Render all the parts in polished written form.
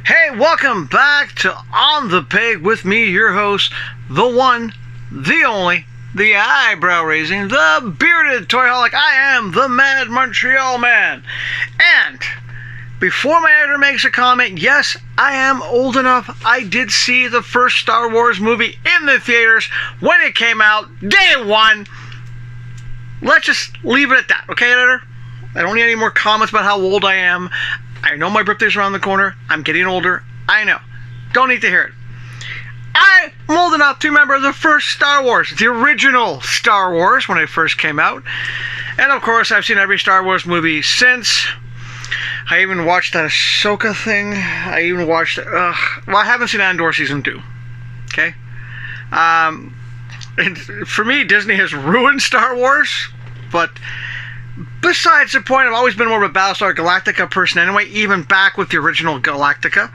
Hey, welcome back to On the Peg with me, your host, the one, the only, the eyebrow-raising, the bearded toyholic. I am the Mad Montreal Man. And before my editor makes a comment, yes, I am old enough. I did see the first Star Wars movie in the theaters when it came out, day one. Let's just leave it at that, okay, editor? I don't need any more comments about how old I am. I know my birthday's around the corner. I'm getting older. I know. Don't need to hear it. I'm old enough to remember the first Star Wars, the original Star Wars, when it first came out. And of course, I've seen every Star Wars movie since. I even watched that Ahsoka thing. I even watched, well, I haven't seen Andor Season 2. Okay? And for me, Disney has ruined Star Wars, but besides the point, I've always been more of a Battlestar Galactica person anyway, even back with the original Galactica.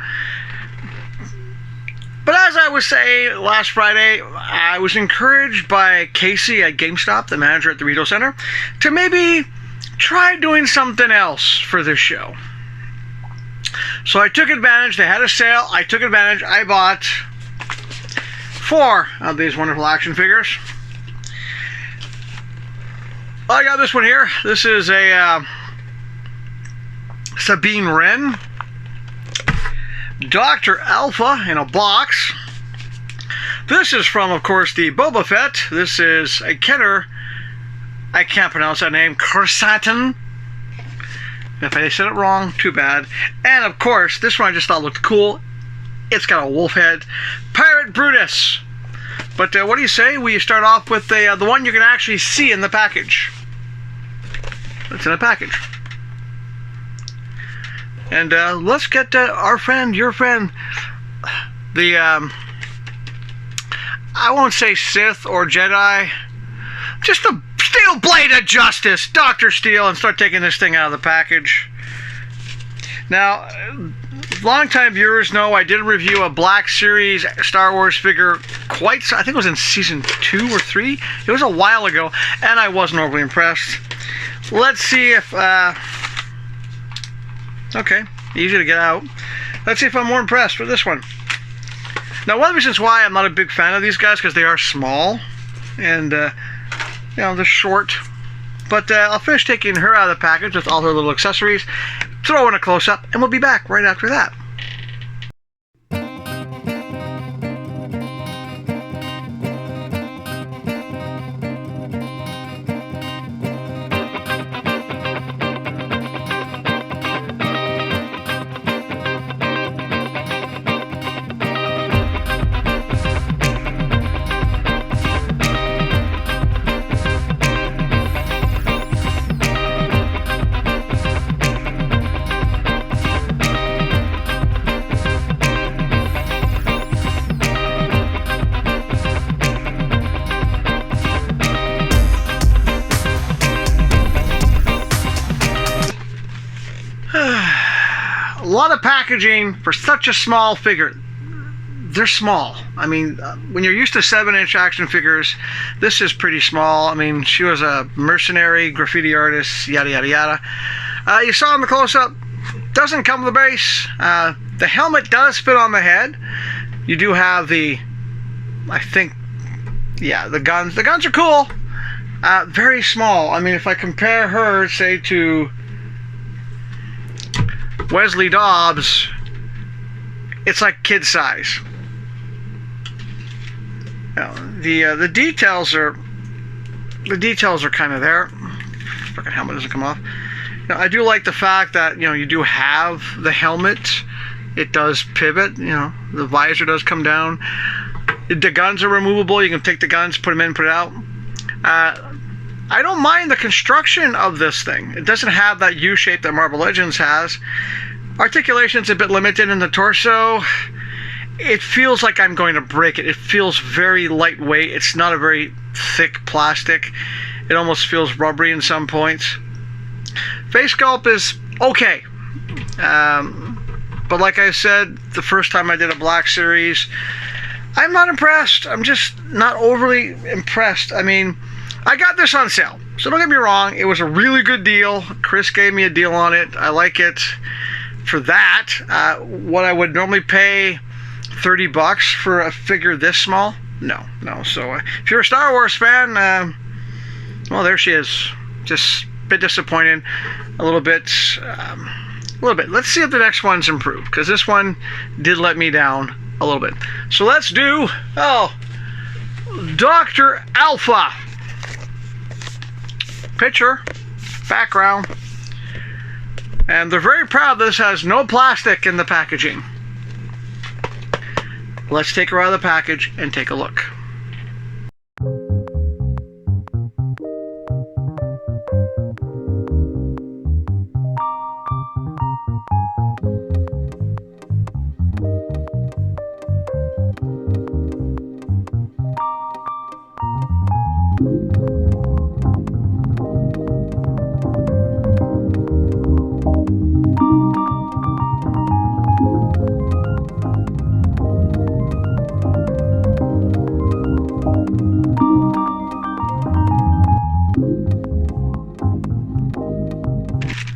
But as I was saying last Friday, I was encouraged by Casey at GameStop, the manager at the Rideau Center, to maybe try doing something else for this show. So I took advantage. They had a sale. I took advantage. I bought 4 of these wonderful action figures. I got this one here. This is a Sabine Wren, Dr. Alpha in a box. This is from, of course, the Boba Fett. This is a Kenner. I can't pronounce that name. Kersatin. If I said it wrong, too bad. And of course, this one I just thought looked cool. It's got a wolf head. Pirate Brutus. But what do you say? We start off with the one you can actually see in the package. It's in a package. And let's get our friend, your friend, the, I won't say Sith or Jedi, just the Steel Blade of Justice, Dr. Steel, and start taking this thing out of the package. Now, longtime viewers know I did review a Black Series Star Wars figure I think it was in season 2 or 3. It was a while ago, and I wasn't overly impressed. Let's see if, okay, easy to get out. Let's see if I'm more impressed with this one. Now, one of the reasons why I'm not a big fan of these guys, because they are small, and, you know, they're short. But I'll finish taking her out of the package with all her little accessories, throw in a close-up, and we'll be back right after that. A lot of packaging for such a small figure. They're small. I mean, when you're used to 7-inch action figures, this is pretty small. I mean, she was a mercenary, graffiti artist, yada, yada, yada. You saw in the close-up, doesn't come with a base. The helmet does fit on the head. You do have the, I think, yeah, the guns. The guns are cool. Very small. I mean, if I compare her, say, to Wesley Dobbs, it's like kid size. The details are kind of there. Fucking helmet doesn't come off. Now, I do like the fact that, you know, you do have the helmet. It does pivot. You know, the visor does come down. The guns are removable. You can take the guns, put them in, put it out. I don't mind the construction of this thing. It doesn't have that U shape that Marvel Legends has. Articulation's a bit limited in the torso. It feels like I'm going to break it. It feels very lightweight. It's not a very thick plastic. It almost feels rubbery in some points. Face sculpt is okay. But like I said, the first time I did a Black Series, I'm not impressed. I'm just not overly impressed. I mean, I got this on sale, so don't get me wrong. It was a really good deal. Chris gave me a deal on it. I like it for that. What I would normally pay $30 for a figure this small, no. So if you're a Star Wars fan, well, there she is. Just a bit disappointed, a little bit. Let's see if the next one's improved, because this one did let me down a little bit. So let's do Dr. Alpha. Picture, background, and they're very proud this has no plastic in the packaging. Let's take her out of the package and take a look.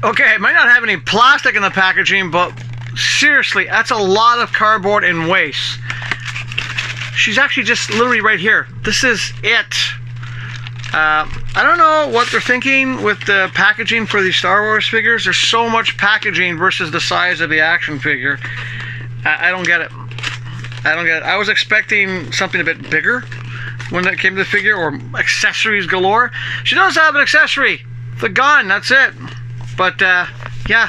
Okay, it might not have any plastic in the packaging, but seriously, that's a lot of cardboard and waste. She's actually just literally right here. This is it. I don't know what they're thinking with the packaging for these Star Wars figures. There's so much packaging versus the size of the action figure. I don't get it. I was expecting something a bit bigger when it came to the figure, or accessories galore. She does have an accessory. The gun, that's it. But, yeah,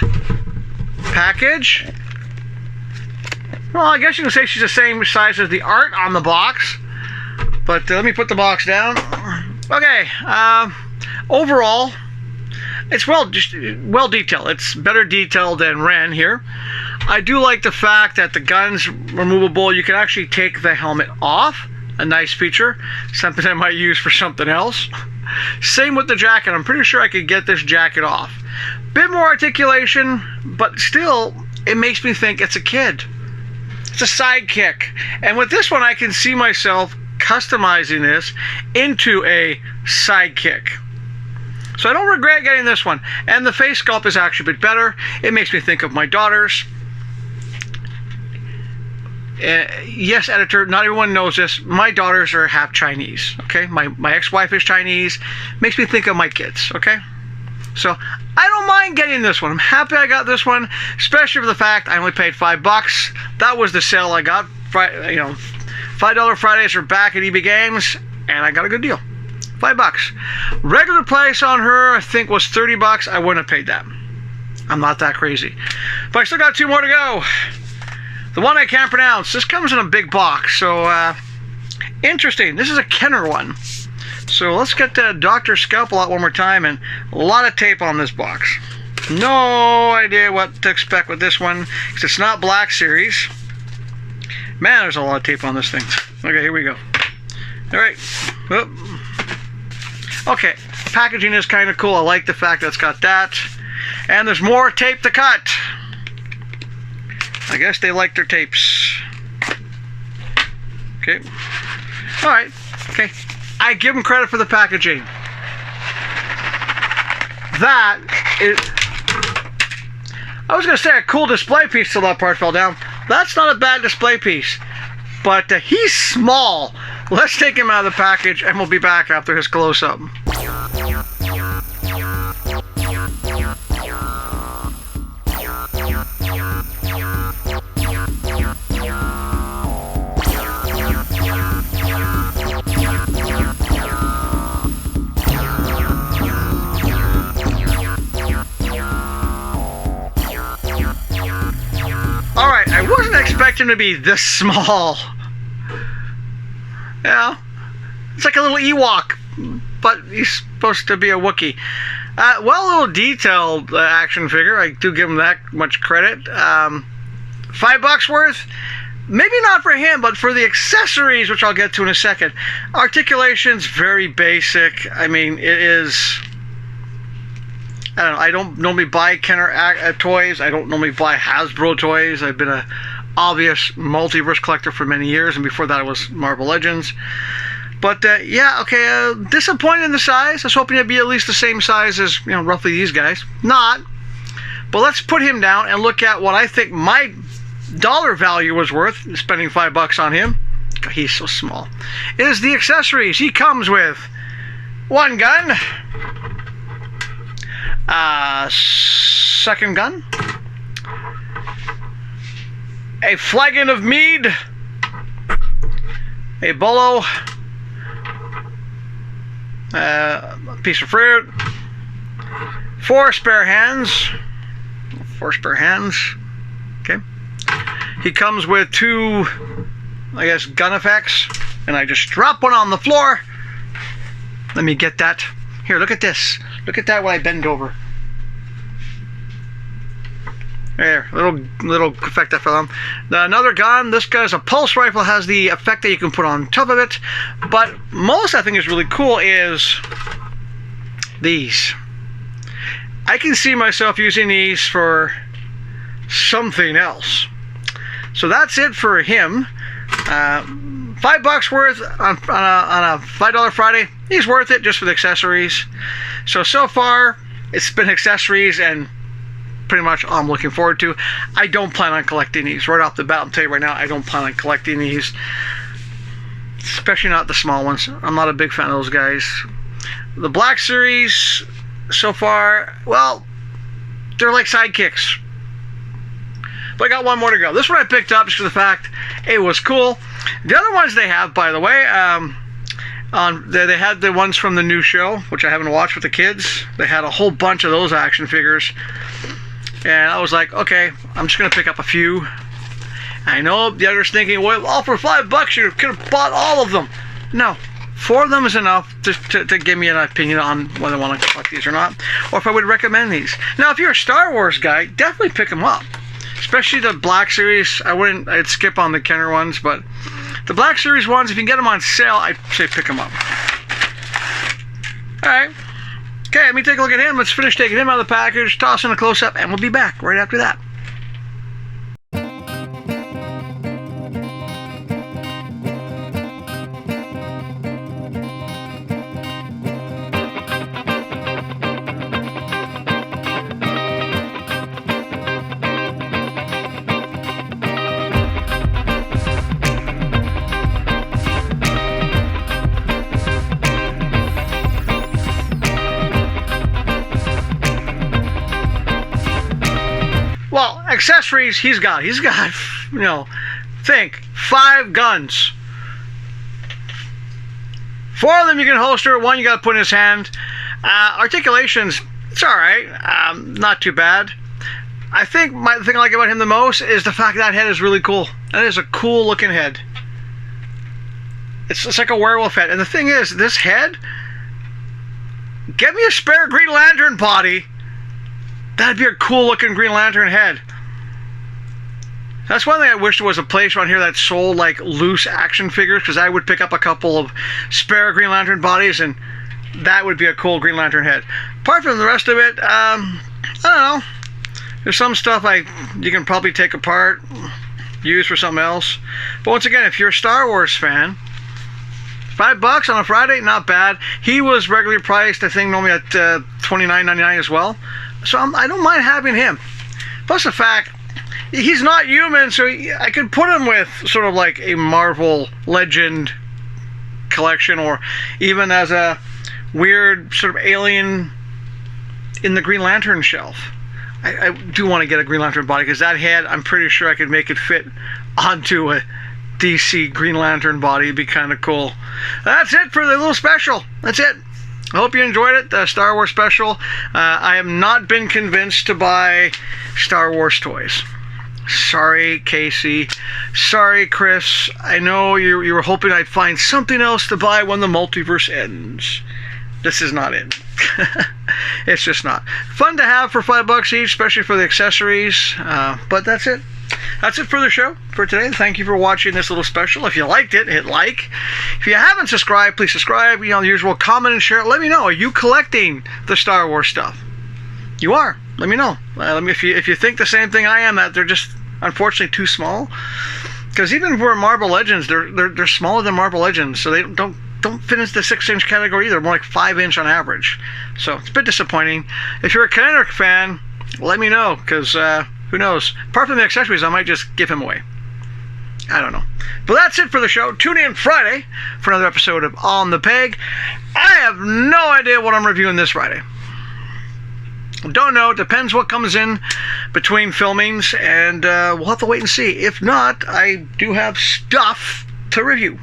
package. Well, I guess you can say she's the same size as the art on the box. But let me put the box down. Okay, overall, it's well detailed. It's better detailed than Ren here. I do like the fact that the gun's removable. You can actually take the helmet off. A nice feature. Something I might use for something else. Same with the jacket. I'm pretty sure I could get this jacket off. Bit more articulation, but still, it makes me think it's a kid. It's a sidekick. And with this one, I can see myself customizing this into a sidekick. So I don't regret getting this one. And the face sculpt is actually a bit better. It makes me think of my daughters. Yes, editor, not everyone knows this. My daughters are half Chinese, okay? My ex-wife is Chinese. Makes me think of my kids, okay? So I don't mind getting this one. I'm happy I got this one, especially for the fact I only paid $5. That was the sale I got. $5 Fridays are back at EB Games, and I got a good deal. $5. Regular price on her, I think, was $30. I wouldn't have paid that. I'm not that crazy. But I still got two more to go. The one I can't pronounce. This comes in a big box, so interesting. This is a Kenner one. So let's get Dr. Scalpel out one more time, and a lot of tape on this box. No idea what to expect with this one, because it's not Black Series. Man, there's a lot of tape on this thing. Okay, here we go. All right. Whoop. Okay, packaging is kind of cool. I like the fact that it's got that. And there's more tape to cut. I guess they like their tapes. Okay. All right. Okay. I give them credit for the packaging. That is... I was going to say a cool display piece till that part fell down. That's not a bad display piece. But he's small. Let's take him out of the package, and we'll be back after his close-up. Alright, I wasn't expecting him to be this small. Yeah, it's like a little Ewok, but he's supposed to be a Wookiee. Well, a little detailed action figure. I do give him that much credit. $5 worth? Maybe not for him, but for the accessories, which I'll get to in a second. Articulation's very basic. I mean, it is... I don't know. I don't normally buy Kenner toys. I don't normally buy Hasbro toys. I've been a obvious multiverse collector for many years, and before that it was Marvel Legends. But yeah, okay, disappointed in the size. I was hoping it'd be at least the same size as, you know, roughly these guys. Not. But let's put him down and look at what I think my dollar value was worth spending $5 on him. God, he's so small. Is the accessories. He comes with one gun, second gun, a flagon of mead, a bolo, a piece of fruit, 4 spare hands. 4 spare hands. Okay. He comes with 2, I guess, gun effects, and I just drop one on the floor. Let me get that. Here, look at this. Look at that when I bend over. There, little effect I fell on. Another gun. This guy's a pulse rifle. Has the effect that you can put on top of it. But most I think is really cool is these. I can see myself using these for something else. So that's it for him. $5 worth on a $5 Friday. He's worth it just for the accessories. So far, it's been accessories and pretty much all I'm looking forward to. I don't plan on collecting these. Right off the bat, I'll tell you right now, I don't plan on collecting these. Especially not the small ones. I'm not a big fan of those guys. The Black Series, so far, well, they're like sidekicks. But I got one more to go. This one I picked up just for the fact it was cool. The other ones they have, by the way, they had the ones from the new show, which I haven't watched with the kids. They had a whole bunch of those action figures. And I was like, okay, I'm just going to pick up a few. I know the other's thinking, well, all for $5 you could have bought all of them. No. 4 of them is enough to give me an opinion on whether I want to collect these or not, or if I would recommend these. Now, if you're a Star Wars guy, definitely pick them up, especially the Black Series. I'd skip on the Kenner ones, but the Black Series ones, if you can get them on sale, I'd say pick them up. All right. Okay, let me take a look at him. Let's finish taking him out of the package, toss in a close-up, and we'll be back right after that. Well, accessories, he's got, you know, think, 5 guns. 4 of them you can holster, 1 you got to put in his hand. Articulations, it's alright, not too bad. I think the thing I like about him the most is the fact that head is really cool. That is a cool looking head. It's like a werewolf head. And the thing is, this head, get me a spare Green Lantern body. That'd be a cool looking Green Lantern head. That's one thing I wish there was a place around here that sold like loose action figures, because I would pick up a couple of spare Green Lantern bodies and that would be a cool Green Lantern head. Apart from the rest of it, I don't know. There's some stuff you can probably take apart, use for something else. But once again, if you're a Star Wars fan, $5 on a Friday, not bad. He was regularly priced, I think, normally at $29.99 as well. So I don't mind having him. Plus the fact, he's not human, so I could put him with sort of like a Marvel Legend collection, or even as a weird sort of alien in the Green Lantern shelf. I do want to get a Green Lantern body, because that head, I'm pretty sure I could make it fit onto a DC Green Lantern body. It'd be kind of cool. That's it for the little special. That's it. I hope you enjoyed it, the Star Wars special. I have not been convinced to buy Star Wars toys. Sorry, Casey. Sorry, Chris. I know you were hoping I'd find something else to buy when the multiverse ends. This is not it. It's just not. Fun to have for $5 each, especially for the accessories. But that's it. That's it for the show for today. Thank you for watching this little special. If you liked it, hit like. If you haven't subscribed, please subscribe. You know, the usual, comment and share. Let me know. Are you collecting the Star Wars stuff? You are. Let me know. If you think the same thing I am, that they're just unfortunately too small. Because even for Marvel Legends, they're smaller than Marvel Legends, so they don't fit into the 6-inch category either. More like 5-inch on average. So it's a bit disappointing. If you're a Kinetic fan, let me know, because who knows? Apart from the accessories, I might just give him away. I don't know. But that's it for the show. Tune in Friday for another episode of On the Peg. I have no idea what I'm reviewing this Friday. Don't know. Depends what comes in between filmings, and we'll have to wait and see. If not, I do have stuff to review.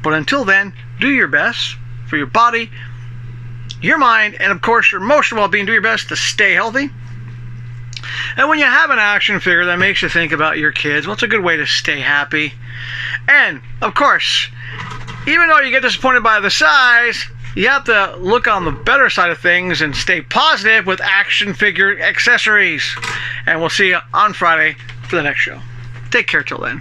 But until then, do your best for your body, your mind, and of course your emotional well-being. Do your best to stay healthy. And when you have an action figure that makes you think about your kids, well, it's a good way to stay happy. And of course, even though you get disappointed by the size, you have to look on the better side of things and stay positive with action figure accessories. And we'll see you on Friday for the next show. Take care till then.